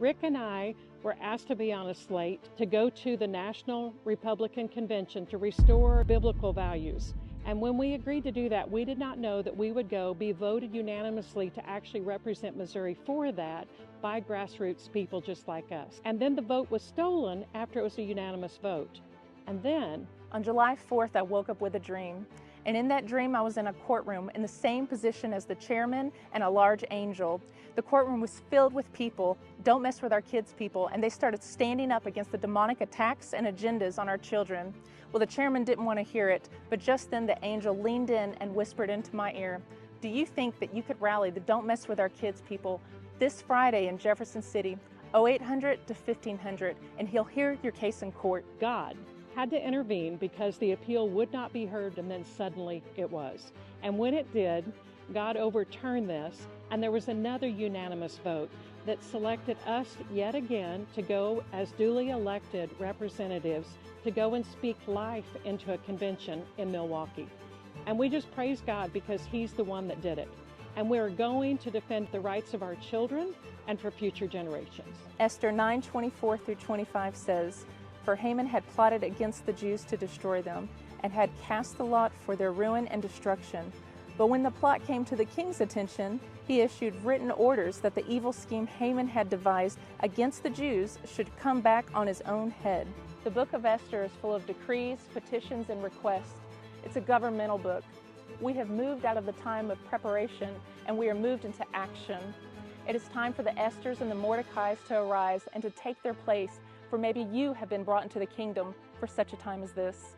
Rick and I were asked to be on a slate to go to the National Republican Convention to restore biblical values. And when we agreed to do that, we did not know that we would be voted unanimously to actually represent Missouri for that by grassroots people just like us. And then the vote was stolen after it was a unanimous vote. And then on July 4th, I woke up with a dream. And in that dream, I was in a courtroom in the same position as the chairman and a large angel. The courtroom was filled with people, don't mess with our kids people, and they started standing up against the demonic attacks and agendas on our children. Well, the chairman didn't want to hear it, but just then the angel leaned in and whispered into my ear, "Do you think that you could rally the Don't Mess with Our Kids people this Friday in Jefferson City, 0800 to 1500, and he'll hear your case in court?" God had to intervene because the appeal would not be heard, and then suddenly it was. And when it did, God overturned this, and there was another unanimous vote that selected us yet again to go as duly elected representatives to go and speak life into a convention in Milwaukee. And we just praise God because He's the one that did it. And we're going to defend the rights of our children and for future generations. Esther 9:24 through 25 says, "For Haman had plotted against the Jews to destroy them, and had cast the lot for their ruin and destruction. But when the plot came to the king's attention, he issued written orders that the evil scheme Haman had devised against the Jews should come back on his own head." The book of Esther is full of decrees, petitions, and requests. It's a governmental book. We have moved out of the time of preparation, and we are moved into action. It is time for the Esthers and the Mordecais to arise and to take their place, for maybe you have been brought into the kingdom for such a time as this.